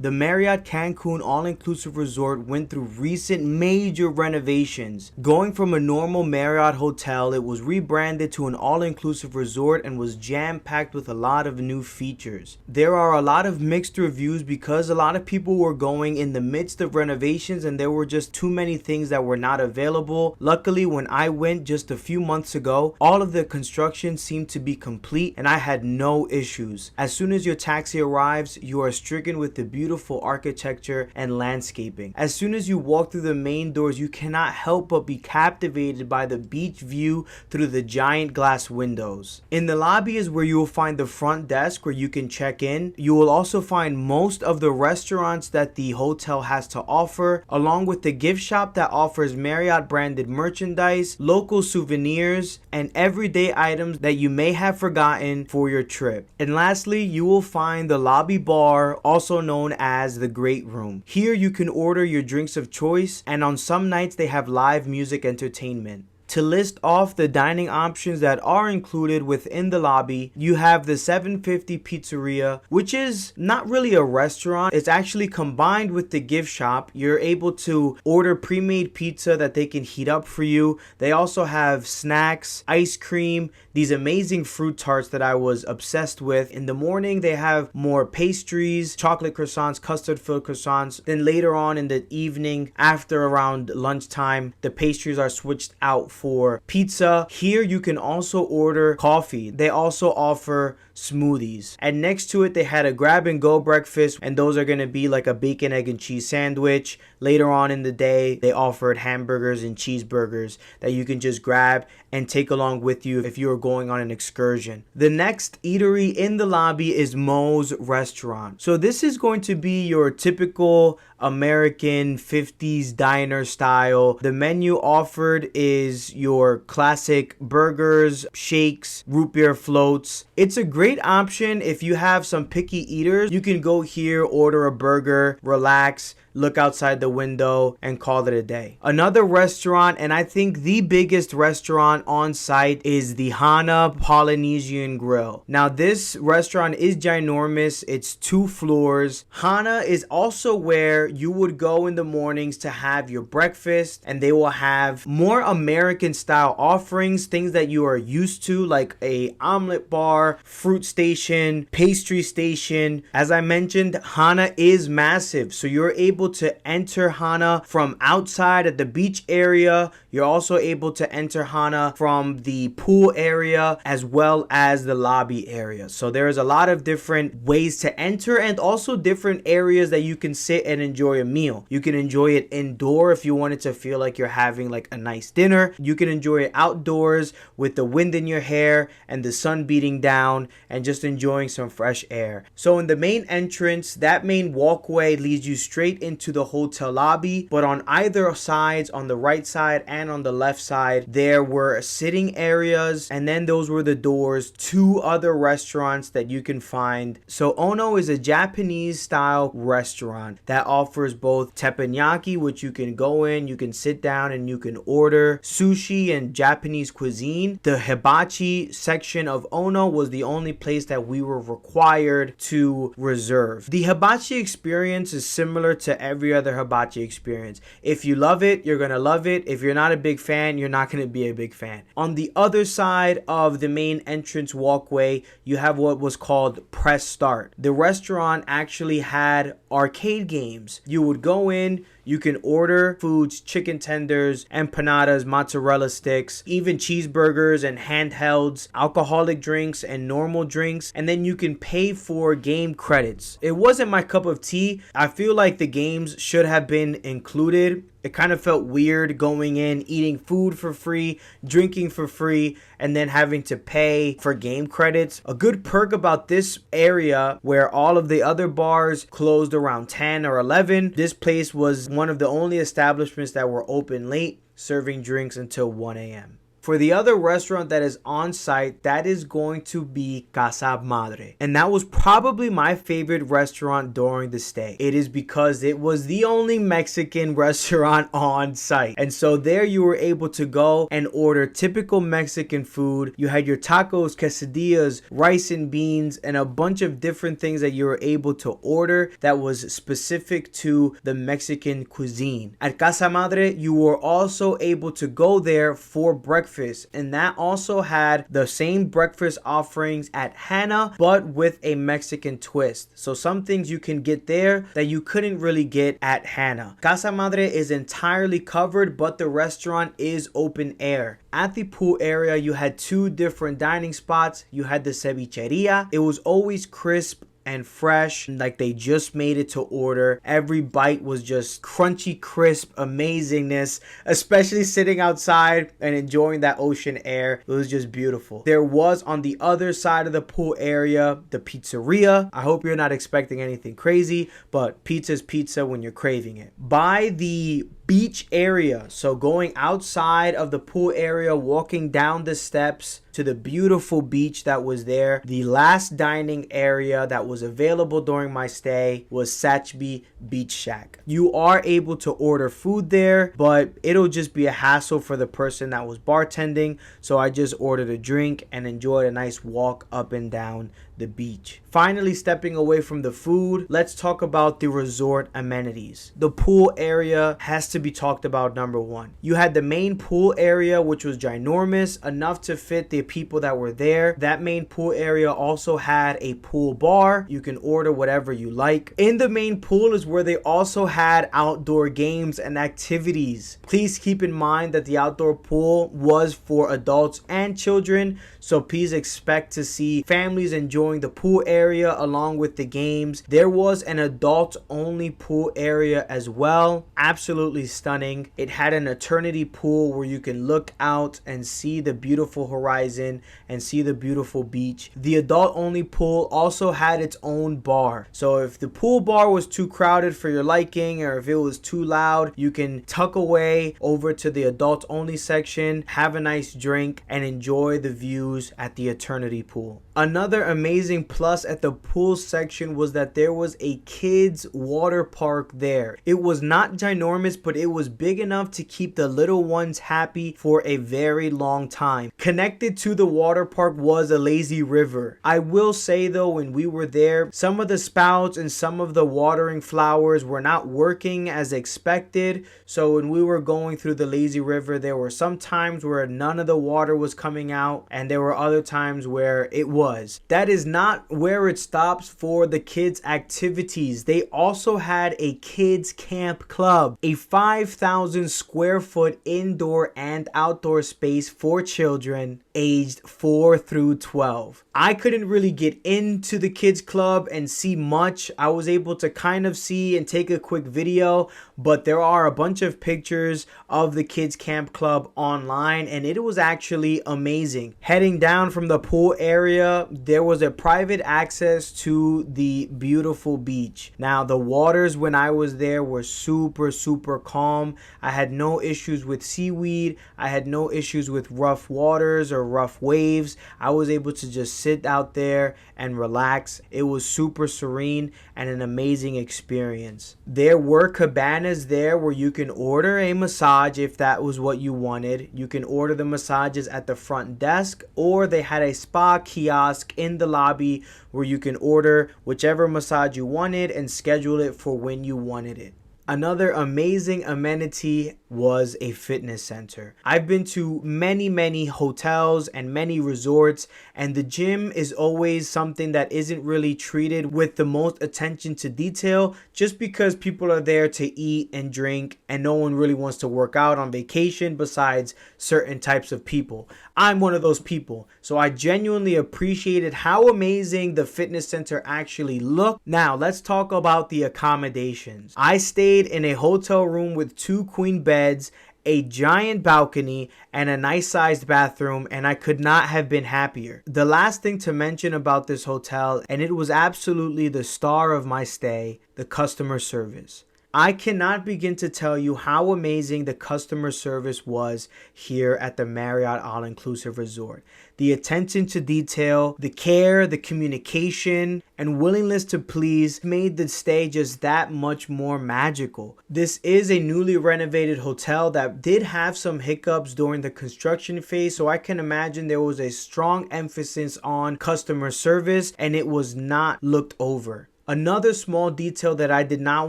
The Marriott Cancun all-inclusive resort went through recent major renovations. Going from a normal Marriott hotel, it was rebranded to an all-inclusive resort and was jam-packed with a lot of new features. There are a lot of mixed reviews because a lot of people were going in the midst of renovations and there were just too many things that were not available. Luckily, when I went just a few months ago, all of the construction seemed to be complete and I had no issues. As soon as your taxi arrives, you are stricken with the beautiful architecture and landscaping. As soon as you walk through the main doors, you cannot help but be captivated by the beach view through the giant glass windows. In the lobby is where you will find the front desk where you can check in. You will also find most of the restaurants that the hotel has to offer, along with the gift shop that offers Marriott branded merchandise, local souvenirs, and everyday items that you may have forgotten for your trip. And lastly, you will find the lobby bar, also known as the Great Room. Here you can order your drinks of choice, and on some nights they have live music entertainment. To list off the dining options that are included within the lobby, you have the 750 Pizzeria, which is not really a restaurant. It's actually combined with the gift shop. You're able to order pre-made pizza that they can heat up for you. They also have snacks, ice cream, these amazing fruit tarts that I was obsessed with. In the morning, they have more pastries, chocolate croissants, custard-filled croissants. Then later on in the evening, after around lunchtime, the pastries are switched out for pizza. Here you can also order coffee. They also offer smoothies. And next to it, they had a grab and go breakfast, and those are going to be like a bacon, egg, and cheese sandwich. Later on in the day, they offered hamburgers and cheeseburgers that you can just grab and take along with you if you are going on an excursion. The next eatery in the lobby is Moe's Restaurant. So this is going to be your typical American 50s diner style. The menu offered is your classic burgers, shakes, root beer floats. It's a great option if you have some picky eaters. You can go here, order a burger, relax, look outside the window, and call it a day. Another restaurant, and I think the biggest restaurant on site, is the HANA Polynesian Grill. Now this restaurant is ginormous. It's 2 floors. HANA is also where you would go in the mornings to have your breakfast, and they will have more American style offerings, things that you are used to, like a omelet bar, fruit station, pastry station. As I mentioned, HANA is massive, so you're able to enter HANA from outside at the beach area. You're also able to enter HANA from the pool area as well as the lobby area. So there's a lot of different ways to enter and also different areas that you can sit and enjoy a meal. You can enjoy it indoor if you wanted to feel like you're having like a nice dinner. You can enjoy it outdoors with the wind in your hair and the sun beating down and just enjoying some fresh air. So in the main entrance, that main walkway leads you straight into the hotel lobby, but on either sides, on the right side and on the left side, there were sitting areas, and then those were the doors to other restaurants that you can find. So Ono is a Japanese style restaurant that offers both teppanyaki, which you can go in, you can sit down and you can order sushi and Japanese cuisine. The hibachi section of Ono was the only place that we were required to reserve. The hibachi experience is similar to every other hibachi experience. If you love it, you're gonna love it. If you're not a big fan, you're not gonna be a big fan. On the other side of the main entrance walkway, you have what was called Press Start. The restaurant actually had arcade games. You would go in, you can order foods, chicken tenders, empanadas, mozzarella sticks, even cheeseburgers and handhelds, alcoholic drinks and normal drinks, and then you can pay for game credits. It wasn't my cup of tea. I feel like the games should have been included. It kind of felt weird going in, eating food for free, drinking for free, and then having to pay for game credits. A good perk about this area, where all of the other bars closed around 10 or 11, this place was one of the only establishments that were open late, serving drinks until 1 a.m. For the other restaurant that is on site, that is going to be Casa Madre. And that was probably my favorite restaurant during the stay. It is because it was the only Mexican restaurant on site. And so there you were able to go and order typical Mexican food. You had your tacos, quesadillas, rice and beans, and a bunch of different things that you were able to order that was specific to the Mexican cuisine. At Casa Madre, you were also able to go there for breakfast. And that also had the same breakfast offerings at HANA, but with a Mexican twist. So some things you can get there that you couldn't really get at HANA. Casa Madre is entirely covered, but the restaurant is open air. At the pool area, you had two different dining spots. You had the Cevicheria. It was always crisp and fresh, like they just made it to order. Every bite was just crunchy, crisp amazingness, especially sitting outside and enjoying that ocean air. It was just beautiful. There was on the other side of the pool area the pizzeria. I hope you're not expecting anything crazy, but pizza's pizza when you're craving it. By the beach area, so going outside of the pool area, walking down the steps to the beautiful beach that was there. The last dining area that was available during my stay was Sacbe Beach Shack. You are able to order food there, but it'll just be a hassle for the person that was bartending, so I just ordered a drink and enjoyed a nice walk up and down the beach. Finally, stepping away from the food, let's talk about the resort amenities. The pool area has to be talked about. Number one, you had the main pool area, which was ginormous, enough to fit the people that were there. That main pool area also had a pool bar. You can order whatever you like. In the main pool is where they also had outdoor games and activities. Please keep in mind that the outdoor pool was for adults and children, so please expect to see families enjoying the pool area along with the games. There was an adult only pool area as well. Absolutely stunning. It had an eternity pool where you can look out and see the beautiful horizon and see the beautiful beach. The adult only pool also had its own bar. So if the pool bar was too crowded for your liking, or if it was too loud, you can tuck away over to the adult only section, have a nice drink, and enjoy the views at the eternity pool. Another amazing plus at the pool section was that there was a kids water park there. It was not ginormous, but it was big enough to keep the little ones happy for a very long time. Connected to the water park was a lazy river. I will say though, when we were there, some of the spouts and some of the watering flowers were not working as expected. So when we were going through the lazy river, there were some times where none of the water was coming out, and there were other times where it was. That is not where it stops for the kids' activities. They also had a kids camp club, a 5,000 square foot indoor and outdoor space for children aged 4 through 12. I couldn't really get into the kids club and see much. I was able to kind of see and take a quick video, but there are a bunch of pictures of the kids camp club online, and it was actually amazing. Heading down from the pool area, there was a private access to the beautiful beach. Now, the waters when I was there were super calm. I had no issues with seaweed. I had no issues with rough waters or rough waves. I was able to just sit out there and relax. It was super serene and an amazing experience. There were cabanas there where you can order a massage if that was what you wanted. You can order the massages at the front desk, or they had a spa kiosk in the lobby where you can order whichever massage you wanted and schedule it for when you wanted it. Another amazing amenity was a fitness center. I've been to many hotels and many resorts, and the gym is always something that isn't really treated with the most attention to detail, just because people are there to eat and drink and no one really wants to work out on vacation besides certain types of people. I'm one of those people, so I genuinely appreciated how amazing the fitness center actually looked. Now let's talk about the accommodations. I stayed in a hotel room with 2 queen beds, a giant balcony, and a nice sized bathroom, and I could not have been happier. The last thing to mention about this hotel, and it was absolutely the star of my stay, the customer service. I cannot begin to tell you how amazing the customer service was here at the Marriott All-Inclusive Resort. The attention to detail, the care, the communication, and willingness to please made the stay just that much more magical. This is a newly renovated hotel that did have some hiccups during the construction phase, so I can imagine there was a strong emphasis on customer service and it was not looked over. Another small detail that I did not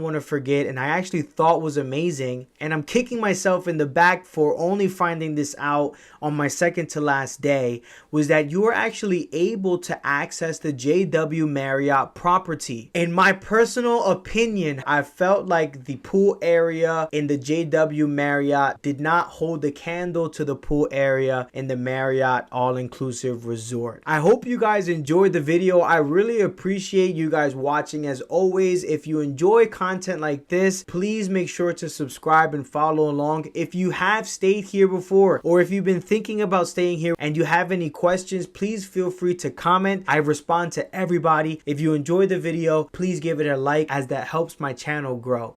want to forget and I actually thought was amazing, and I'm kicking myself in the back for only finding this out on my second to last day, was that you are actually able to access the JW Marriott property. In my personal opinion, I felt like the pool area in the JW Marriott did not hold a candle to the pool area in the Marriott All-Inclusive Resort. I hope you guys enjoyed the video. I really appreciate you guys watching. As always, if you enjoy content like this, please make sure to subscribe and follow along. If you have stayed here before, or if you've been thinking about staying here and you have any questions, please feel free to comment. I respond to everybody. If you enjoyed the video, please give it a like, as that helps my channel grow.